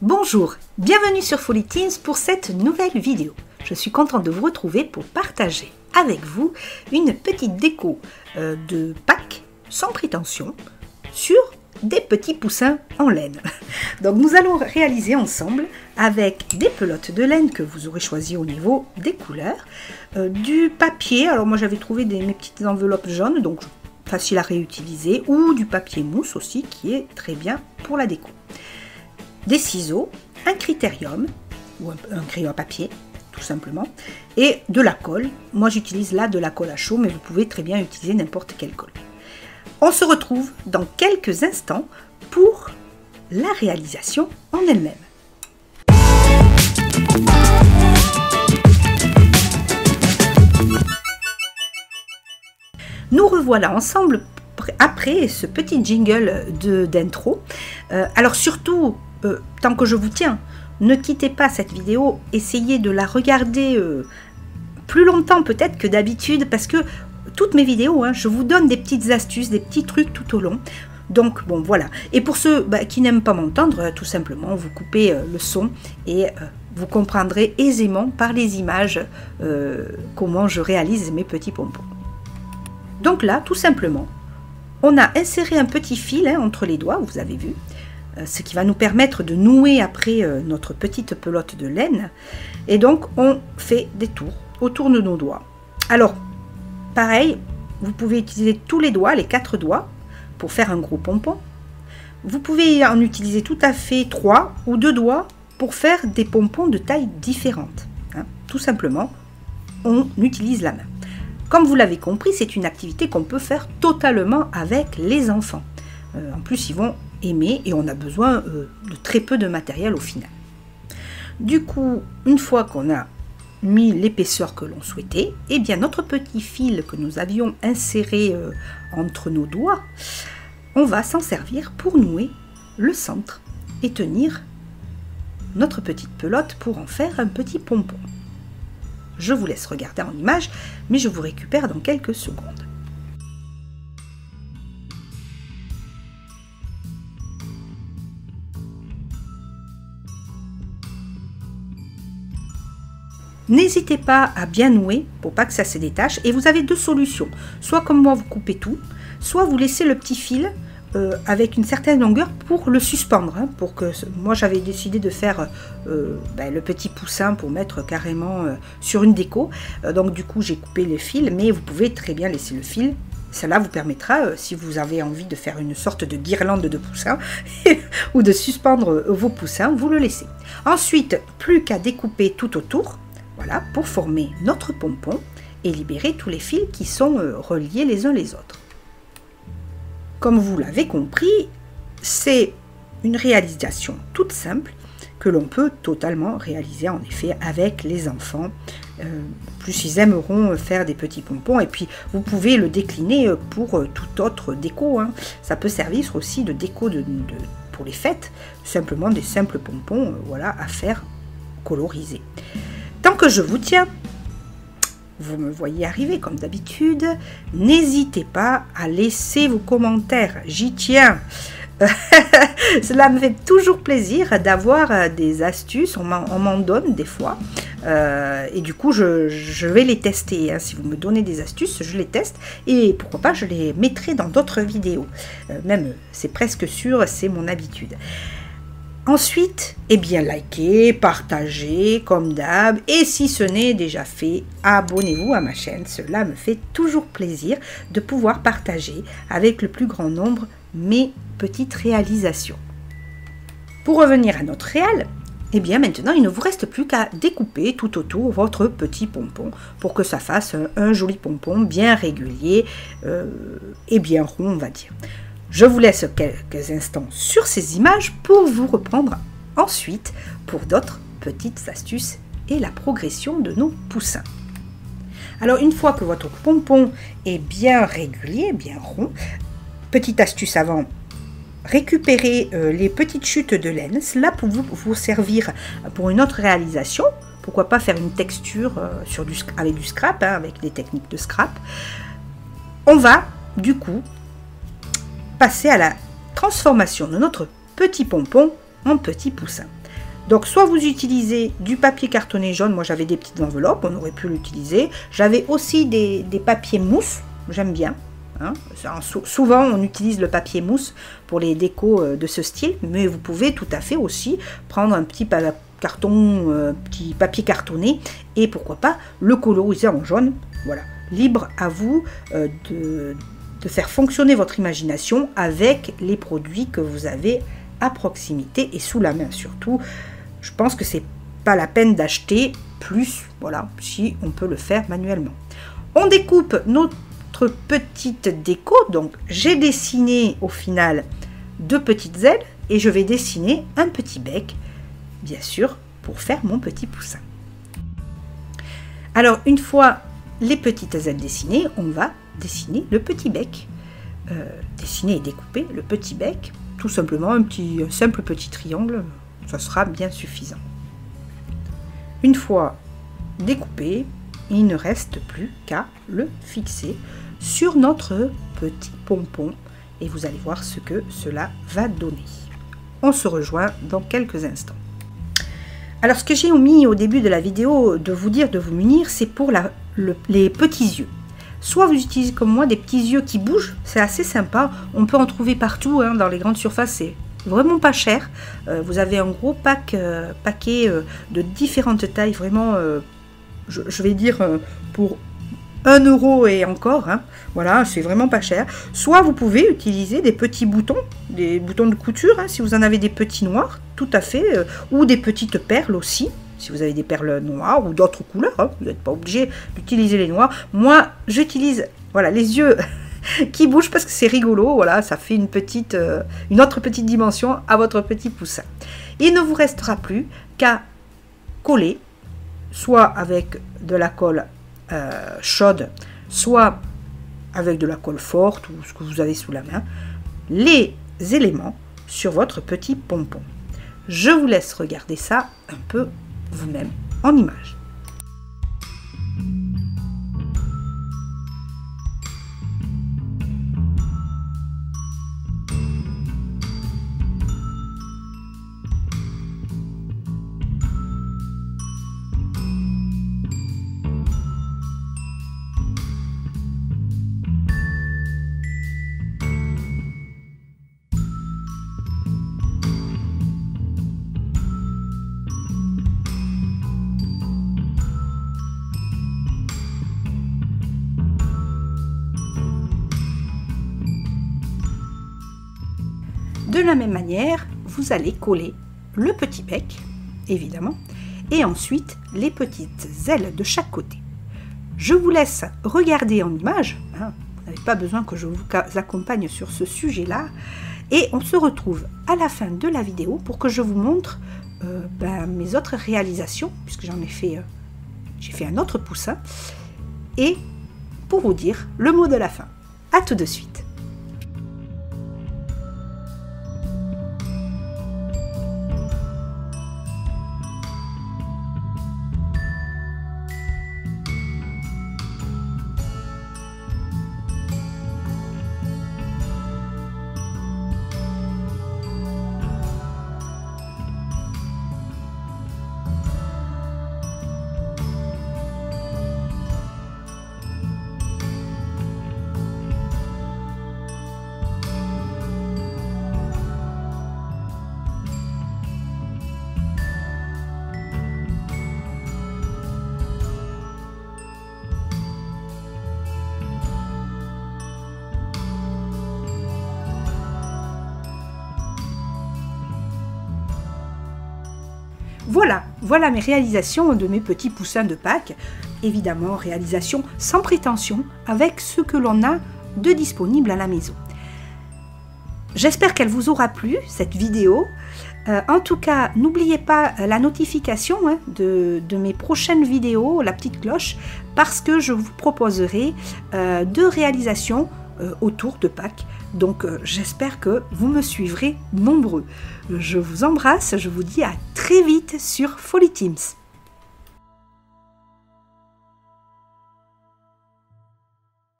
Bonjour, bienvenue sur Folly Teens pour cette nouvelle vidéo. Je suis contente de vous retrouver pour partager avec vous une petite déco de Pâques sans prétention sur des petits poussins en laine. Donc nous allons réaliser ensemble avec des pelotes de laine que vous aurez choisi au niveau des couleurs, du papier, alors moi j'avais trouvé mes petites enveloppes jaunes, donc facile à réutiliser, ou du papier mousse aussi qui est très bien pour la déco. Des ciseaux, un critérium ou un crayon à papier tout simplement, et de la colle. Moi j'utilise là de la colle à chaud, mais vous pouvez très bien utiliser n'importe quelle colle. On se retrouve dans quelques instants pour la réalisation en elle-même. Nous revoilà ensemble après ce petit jingle d'intro. Alors surtout, tant que je vous tiens, ne quittez pas cette vidéo, essayez de la regarder plus longtemps peut-être que d'habitude, parce que toutes mes vidéos, je vous donne des petites astuces, des petits trucs tout au long. Donc bon voilà. Et pour ceux qui n'aiment pas m'entendre, tout simplement, vous coupez le son et vous comprendrez aisément par les images comment je réalise mes petits pompons. Donc là, tout simplement, on a inséré un petit fil entre les doigts, vous avez vu, ce qui va nous permettre de nouer après notre petite pelote de laine. Et donc, on fait des tours autour de nos doigts. Alors, pareil, vous pouvez utiliser tous les doigts, les 4 doigts, pour faire un gros pompon. Vous pouvez en utiliser tout à fait 3 ou 2 doigts pour faire des pompons de taille différente. Tout simplement, on utilise la main. Comme vous l'avez compris, c'est une activité qu'on peut faire totalement avec les enfants. En plus, ils vont aimer et on a besoin de très peu de matériel au final. Du coup, une fois qu'on a mis l'épaisseur que l'on souhaitait, et bien notre petit fil que nous avions inséré entre nos doigts, on va s'en servir pour nouer le centre et tenir notre petite pelote pour en faire un petit pompon. Je vous laisse regarder en image, mais je vous récupère dans quelques secondes. N'hésitez pas à bien nouer pour pas que ça se détache, et vous avez deux solutions. Soit comme moi vous coupez tout, soit vous laissez le petit fil avec une certaine longueur pour le suspendre. Pour que moi j'avais décidé de faire le petit poussin pour mettre carrément sur une déco. Donc du coup j'ai coupé le fil, mais vous pouvez très bien laisser le fil. Cela vous permettra, si vous avez envie de faire une sorte de guirlande de poussins ou de suspendre vos poussins, vous le laissez. Ensuite, plus qu'à découper tout autour. Voilà, pour former notre pompon et libérer tous les fils qui sont reliés les uns les autres. Comme vous l'avez compris, c'est une réalisation toute simple que l'on peut totalement réaliser en effet avec les enfants. Plus ils aimeront faire des petits pompons, et puis vous pouvez le décliner pour toute autre déco. Ça peut servir aussi de déco pour les fêtes, simplement des simples pompons voilà, à faire coloriser. Tant que je vous tiens, vous me voyez arriver comme d'habitude, n'hésitez pas à laisser vos commentaires, j'y tiens. Cela me fait toujours plaisir d'avoir des astuces, on m'en donne des fois, et du coup je vais les tester. Si vous me donnez des astuces, je les teste, et pourquoi pas je les mettrai dans d'autres vidéos. Même, c'est presque sûr, c'est mon habitude. Ensuite, likez, partagez comme d'hab, et si ce n'est déjà fait, abonnez-vous à ma chaîne. Cela me fait toujours plaisir de pouvoir partager avec le plus grand nombre mes petites réalisations. Pour revenir à notre réal, maintenant il ne vous reste plus qu'à découper tout autour votre petit pompon pour que ça fasse un joli pompon bien régulier et bien rond, on va dire. Je vous laisse quelques instants sur ces images pour vous reprendre ensuite pour d'autres petites astuces et la progression de nos poussins. Alors une fois que votre pompon est bien régulier, bien rond, petite astuce avant, récupérez les petites chutes de laine. Cela pour vous servir pour une autre réalisation. Pourquoi pas faire une texture avec du scrap, avec des techniques de scrap. On va du coup passer à la transformation de notre petit pompon en petit poussin. Donc soit vous utilisez du papier cartonné jaune, moi j'avais des petites enveloppes, on aurait pu l'utiliser. J'avais aussi des papiers mousse, j'aime bien. Hein. Souvent on utilise le papier mousse pour les décos de ce style, mais vous pouvez tout à fait aussi prendre un petit petit papier cartonné et pourquoi pas le coloriser en jaune. Voilà, libre à vous de faire fonctionner votre imagination avec les produits que vous avez à proximité et sous la main surtout. Je pense que c'est pas la peine d'acheter plus, voilà, si on peut le faire manuellement. On découpe notre petite déco, donc j'ai dessiné au final 2 petites ailes et je vais dessiner un petit bec, bien sûr, pour faire mon petit poussin. Alors une fois les petites ailes dessinées, on va dessiner le petit bec. Dessiner et découper le petit bec, tout simplement un simple petit triangle, ça sera bien suffisant. Une fois découpé, il ne reste plus qu'à le fixer sur notre petit pompon et vous allez voir ce que cela va donner. On se rejoint dans quelques instants. Alors ce que j'ai omis au début de la vidéo de vous dire de vous munir, c'est pour les petits yeux. Soit vous utilisez comme moi des petits yeux qui bougent, c'est assez sympa, on peut en trouver partout hein, dans les grandes surfaces, c'est vraiment pas cher. Vous avez un gros paquet de différentes tailles, vraiment, je vais dire pour 1 € et encore, hein. Voilà, c'est vraiment pas cher. Soit vous pouvez utiliser des petits boutons, des boutons de couture, hein, si vous en avez des petits noirs, tout à fait, ou des petites perles aussi, si vous avez des perles noires ou d'autres couleurs, hein, vous n'êtes pas obligé d'utiliser les noirs. Moi, j'utilise voilà, les yeux qui bougent parce que c'est rigolo, voilà, ça fait une autre petite dimension à votre petit poussin. Il ne vous restera plus qu'à coller, soit avec de la colle chaude, soit avec de la colle forte ou ce que vous avez sous la main, les éléments sur votre petit pompon. Je vous laisse regarder ça un peu vous-même en image. De la même manière, vous allez coller le petit bec, évidemment, et ensuite les petites ailes de chaque côté. Je vous laisse regarder en image, hein, vous n'avez pas besoin que je vous accompagne sur ce sujet-là, et on se retrouve à la fin de la vidéo pour que je vous montre mes autres réalisations, puisque j'ai fait un autre poussin, et pour vous dire le mot de la fin. À tout de suite. Voilà mes réalisations de mes petits poussins de Pâques. Évidemment, réalisation sans prétention, avec ce que l'on a de disponible à la maison. J'espère qu'elle vous aura plu, cette vidéo. En tout cas, n'oubliez pas la notification de mes prochaines vidéos, la petite cloche, parce que je vous proposerai 2 réalisations autour de Pâques. Donc j'espère que vous me suivrez nombreux. Je vous embrasse, je vous dis à très vite sur Folly Teams.